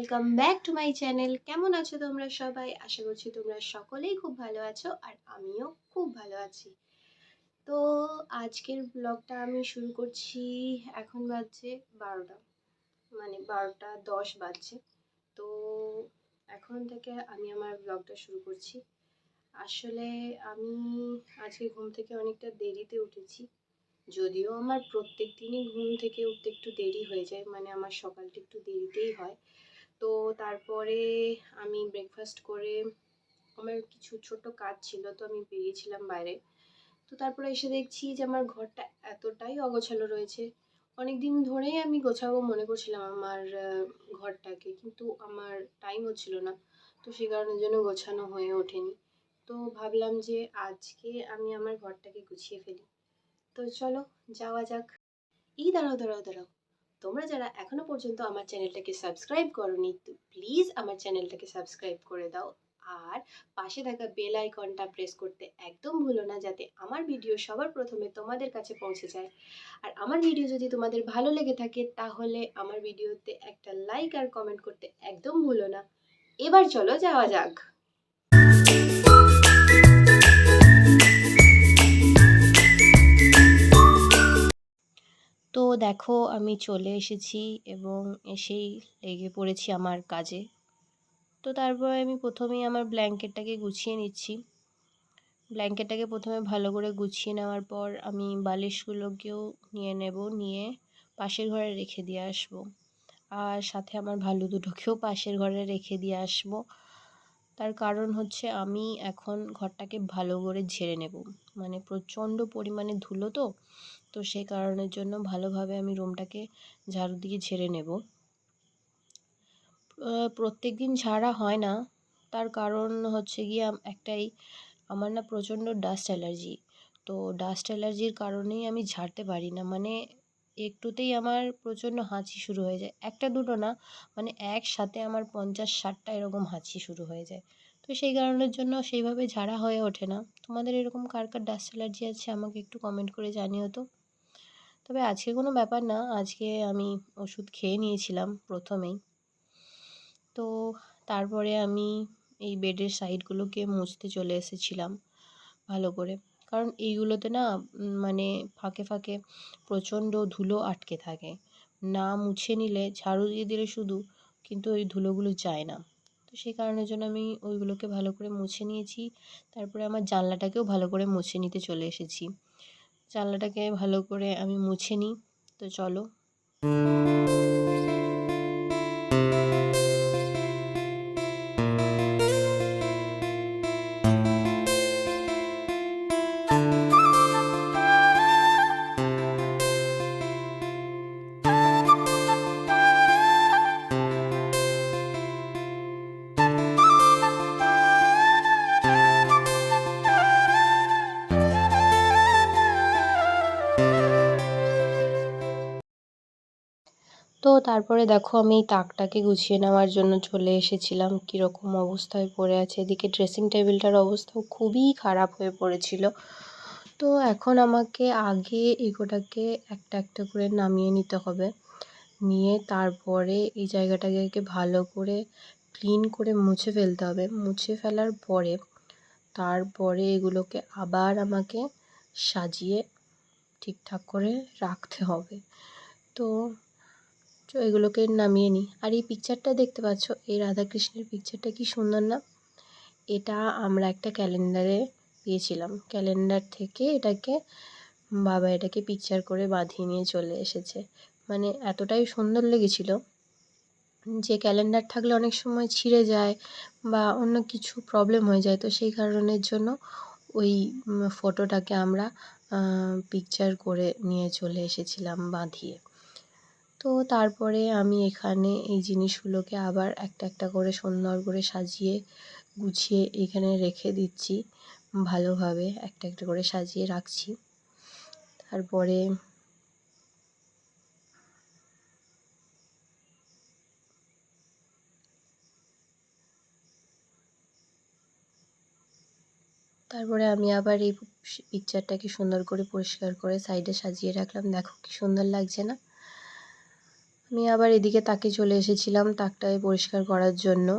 Welcome back to my channel. কেমন আছো তোমরা সবাই? আশা করছি তোমরা সকলেই খুব ভালো আছো আর আমিও খুব ভালো আছি। তো আজকের ব্লগটা আমি শুরু করছি। এখন বাজছে 12টা, মানে 12টা 10 বাজছে। তো এখন থেকে আমি আমার ব্লগটা শুরু করছি। আসলে আমি আজকে ঘুম থেকে অনেকটা দেরিতে উঠেছি। যদিও আমার প্রত্যেক দিনই ঘুম থেকে উঠতে একটু দেরি হয়ে যায়, মানে আমার সকালটা একটু দেরিতেই হয়। তো তারপরে আমি ব্রেকফাস্ট করে আমার কিছু ছোট কাজ ছিল, তো আমি বেরিয়েছিলাম বাইরে। তো তারপরে এসে দেখছি যে আমার ঘরটা এতটাই অগোছালো রয়েছে। অনেক দিন ধরেই আমি গোছাবো মনে করছিলাম আমার ঘরটাকে, কিন্তু আমার টাইম হচ্ছিল না। তো সেই কারণের জন্য গোছানো হয়ে ওঠেনি। তো ভাবলাম যে আজকে আমি আমার ঘরটাকে গুছিয়ে ফেলি। তো চলো যাওয়া যাক। দাঁড়াও দাঁড়াও দাঁড়াও, তোমরা যারা এখনো পর্যন্ত আমার চ্যানেলটাকে সাবস্ক্রাইব করোনি, তো প্লিজ আমার চ্যানেলটাকে সাবস্ক্রাইব করে দাও। আর পাশে থাকা বেল আইকনটা প্রেস করতে একদম ভুলো না, যাতে আমার ভিডিও সবার প্রথমে তোমাদের কাছে পৌঁছে যায়। আর আমার ভিডিও যদি তোমাদের ভালো লেগে থাকে তাহলে আমার ভিডিওতে একটা লাইক আর কমেন্ট করতে একদম ভুলো না। এবার চলো যাওয়া যাক। তো দেখো আমি চলে এসেছি এবং এসেই লেগে পড়েছি আমার কাজে। তো তারপরে আমি প্রথমেই আমার ব্ল্যাঙ্কেটটাকে গুছিয়ে নিচ্ছি। ব্ল্যাঙ্কেটটাকে প্রথমে ভালো করে গুছিয়ে নেওয়ার পর আমি বালিশগুলোকেও নিয়ে নেব, নিয়ে পাশের ঘরে রেখে দিয়ে আসবো। আর সাথে আমার ভালু দুটোকেও পাশের ঘরে রেখে দিয়ে আসবো। তার কারণ হচ্ছে আমি এখন ঘরটাকে ভালো করে ঝেড়ে নেব, মানে প্রচণ্ড পরিমাণে ধুলো। তো সেই কারণের জন্য ভালোভাবে আমি রুমটাকে ঝাড়ু দিয়ে ঝেড়ে নেব। প্রত্যেক দিন ঝাড়া হয় না, তার কারণ হচ্ছে গিয়ে একটাই, আমার না প্রচণ্ড ডাস্ট অ্যালার্জি। তো ডাস্ট অ্যালার্জির কারণেই আমি ঝাড়তে পারি না, মানে একটুতেই আমার প্রচণ্ড হাঁচি শুরু হয়ে যায়। একটা দুটো না, মানে একসাথে আমার 50-60টা এরকম হাঁচি শুরু হয়ে যায়। তো সেই কারণের জন্য সেইভাবে ঝাড়া হয়ে ওঠে না। তোমাদের এরকম কার কার ডাস্ট অ্যালার্জি আছে আমাকে একটু কমেন্ট করে জানিও তো। তবে আজকে কোনো ব্যাপার না, আজকে আমি ওষুধ খেয়ে নিয়েছিলাম প্রথমেই। তো তারপরে আমি এই বেডের সাইডগুলোকে মুছতে চলে এসেছিলাম ভালো করে, কারণ এইগুলোতে না মানে ফাঁকে ফাঁকে প্রচণ্ড ধুলো আটকে থাকে। না মুছে নিলে, ঝাড়ু দিয়ে দিলে শুধু, কিন্তু ওই ধুলোগুলো যায় না। তো সেই কারণের জন্য আমি ওইগুলোকে ভালো করে মুছে নিয়েছি। তারপরে আমার জানলাটাকেও ভালো করে মুছে নিতে চলে এসেছি। জানলাটাকে ভালো করে আমি মুছে নিই। তো চলো। তো তারপরে দেখো আমি এই তাকটাকে গুছিয়ে নেওয়ার জন্য চলে এসেছিলাম। কীরকম অবস্থায় পড়ে আছে, এদিকে ড্রেসিং টেবিলটার অবস্থাও খুবই খারাপ হয়ে পড়েছিল। তো এখন আমাকে আগে এগুলোটাকে একটা একটা করে নামিয়ে নিতে হবে, নিয়ে তারপরে এই জায়গাটাকে ভালো করে ক্লিন করে মুছে ফেলতে হবে। মুছে ফেলার পরে তারপরে এগুলোকে আবার আমাকে সাজিয়ে ঠিকঠাক করে রাখতে হবে। তো এগুলোকে নামিয়ে নিই। আর এই পিকচারটা দেখতে পাচ্ছ, এই রাধাকৃষ্ণের পিকচারটা কি সুন্দর না? এটা আমরা একটা ক্যালেন্ডারে পেয়েছিলাম। ক্যালেন্ডার থেকে বাবা এটাকে পিকচার করে বাঁধিয়ে নিয়ে চলে এসেছে। মানে এতটাই সুন্দর লেগেছিল যে ক্যালেন্ডার থাকলে অনেক সময় ছিঁড়ে যায় বা অন্য কিছু প্রবলেম হয়ে যায়। তো সেই কারণের জন্য ওই ফটোটাকে আমরা পিকচার করে নিয়ে চলে এসেছিলাম বাঁধিয়ে। তো তারপরে আমি এখানে এই জিনিসগুলোকে আবার একটা একটা করে সুন্দর করে সাজিয়ে গুছিয়ে এখানে রেখে দিচ্ছি। ভালোভাবে একটা একটা করে সাজিয়ে রাখছি। তারপরে আমি আবার এই পিকচারটাকে সুন্দর করে পরিষ্কার করে সাইডে সাজিয়ে রাখলাম। দেখো কি সুন্দর লাগছে না? আমি আবার এদিকে তাকে চলে এসেছিলাম তাকটায় পরিষ্কার করার জন্য।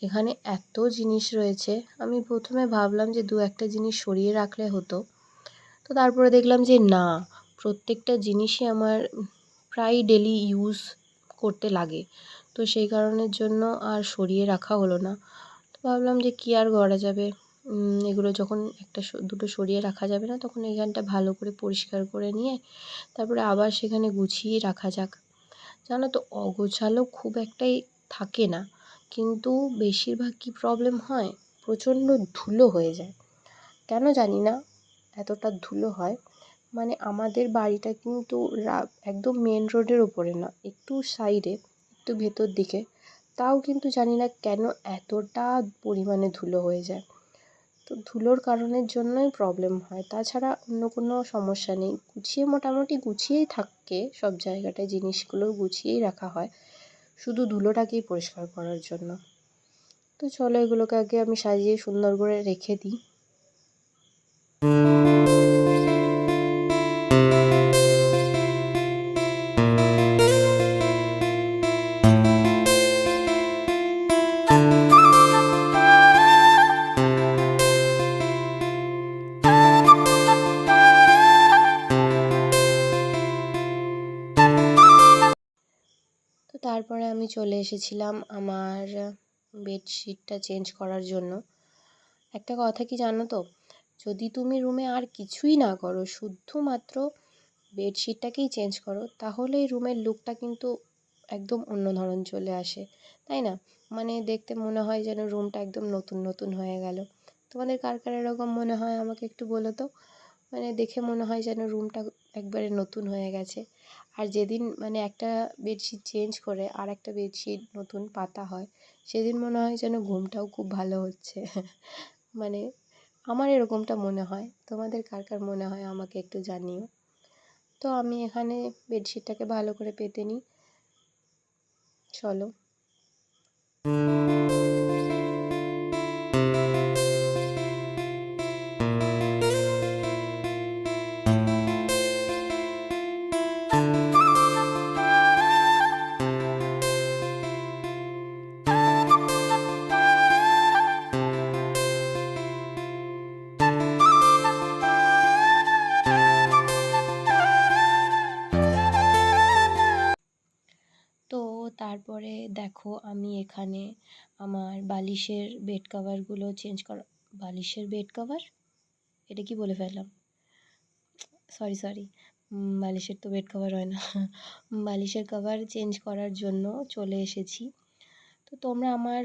এখানে এত জিনিস রয়েছে, আমি প্রথমে ভাবলাম যে দু একটা জিনিস সরিয়ে রাখলে হতো, তো তারপরে দেখলাম যে না, প্রত্যেকটা জিনিসই আমার প্রায় ডেলি ইউজ করতে লাগে, তো সেই কারণের জন্য আর সরিয়ে রাখা হলো না। তো ভাবলাম যে কী আর করা যাবে, এগুলো যখন একটা দুটো সরিয়ে রাখা যাবে না, তখন এইখানটা ভালো করে পরিষ্কার করে নিয়ে তারপরে আবার সেখানে গুছিয়ে রাখা যাক। জানো তো, অগোছালো খুব একটাই থাকে না, কিন্তু বেশিরভাগ কী প্রবলেম হয়, প্রচণ্ড ধুলো হয়ে যায়। কেন জানি না এতটা ধুলো হয়। মানে আমাদের বাড়িটা কিন্তু একদম মেন রোডের ওপরে না, একটু সাইডে, একটু ভেতর দিকে, তাও কিন্তু জানি না কেন এতটা পরিমাণে ধুলো হয়ে যায়। তো ধুলোর কারণের জন্যই প্রবলেম হয়, তাছাড়া অন্য কোনো সমস্যা নেই। মোটামুটি গুছিয়েই থাকে সব জায়গাটায়, জিনিসগুলো গুছিয়েই রাখা হয়, শুধু ধুলোটাকেই পরিষ্কার করার জন্য। তো চলো এগুলোকে আগে আমি সাজিয়ে সুন্দর করে রেখে দিই। তো তারপরে আমি চলে এসেছিলাম আমার বেডশিটটা চেঞ্জ করার জন্য। একটা কথা কি জানো তো, যদি তুমি রুমে আর কিছুই না করো, শুধুমাত্র বেডশিটটাকেই চেঞ্জ করো, তাহলে এই রুমের লুকটা কিন্তু একদম অন্য ধরন চলে আসে, তাই না? মানে দেখতে মনে হয় যেন রুমটা একদম নতুন নতুন হয়ে গেল। তোমাদের কার কার এরকম মনে হয় আমাকে একটু বলো তো। মানে দেখে মনে হয় যেন রুমটা একবারে নতুন হয়ে গেছে। আর যেদিন মানে একটা বেডশিট চেঞ্জ করে আর একটা বেডশিট নতুন পাতা হয়, সেদিন মনে হয় যেন ঘুমটাও খুব ভালো হচ্ছে। মানে আমার এরকমটা মনে হয়, তোমাদের কার কার মনে হয় আমাকে একটু জানিও। তো আমি এখানে বেডশিটটাকে ভালো করে পেতে নিই, চলো। তো তারপরে দেখো আমি এখানে আমার বালিশের বেড কভারগুলো চেঞ্জ করা, বালিশের বেড কভার, এটা কি বলে ফেললাম, সরি, বালিশের তো বেড কভার হয় না। বালিশের কভার চেঞ্জ করার জন্য চলে এসেছি। তো তোমরা আমার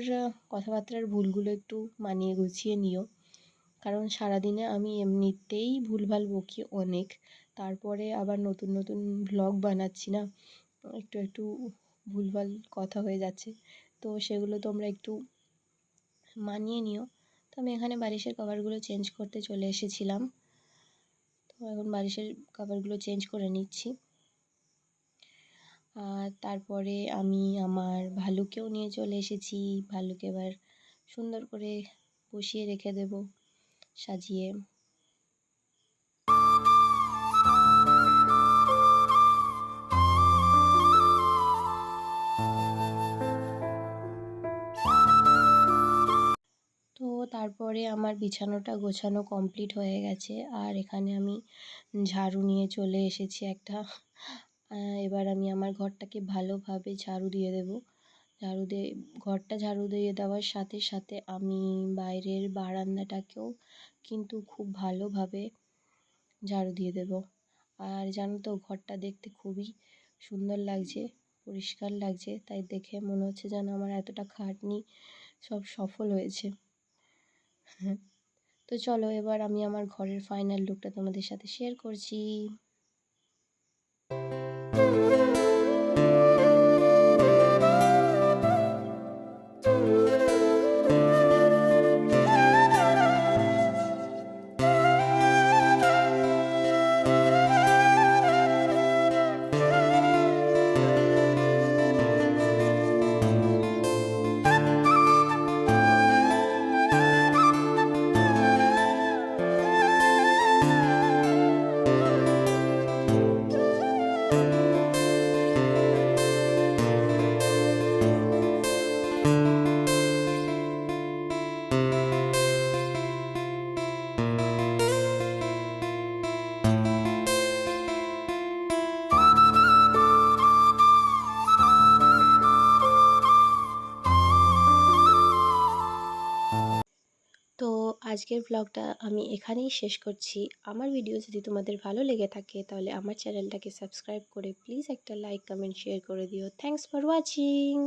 কথাবার্তার ভুলগুলো একটু মানিয়ে গুছিয়ে নিও, কারণ সারাদিনে আমি এমনিতেই ভুলভাল বকি অনেক, তারপরে আবার নতুন নতুন ভ্লগ বানাচ্ছি না, একটু একটু ভুলভাল কথা হয়ে যাচ্ছে, তো সেগুলো তোমরা একটু মানিয়ে নিও। তো আমি এখানে বালিশের কভারগুলো চেঞ্জ করতে চলে এসেছিলাম, তো এখন বালিশের কভারগুলো চেঞ্জ করে নিচ্ছি। আর তারপরে আমি আমার ভালুকেও নিয়ে চলে এসেছি, ভালুকে এবার সুন্দর করে বসিয়ে রেখে দেব সাজিয়ে। তো তারপরে আমার বিছানাটা গোছানো কমপ্লিট হয়ে গেছে, আর এখানে আমি ঝাড়ু নিয়ে চলে এসেছি একটা। এবার আমি আমার ঘরটাকে ভালোভাবে ঝাড়ু দিয়ে দেবো। ঘরটা ঝাড়ু দিয়ে দেওয়ার সাথে সাথে আমি বাইরের বারান্দাটাকেও কিন্তু খুব ভালোভাবে ঝাড়ু দিয়ে দেবো। আর জানো তো, ঘরটা দেখতে খুবই সুন্দর লাগছে, পরিষ্কার লাগছে, তাই দেখে মনে হচ্ছে যেন আমার এতটা খাটনি সব সফল হয়েছে। তো চলো এবার আমি আমার ঘরের ফাইনাল লুকটা তোমাদের সাথে শেয়ার করছি। আজকের ব্লগটা আমি এখানেই শেষ করছি। আমার ভিডিও যদি তোমাদের ভালো লেগে থাকে তাহলে আমার চ্যানেলটাকে সাবস্ক্রাইব করে প্লিজ একটা লাইক, কমেন্ট, শেয়ার করে দিও। Thanks for watching.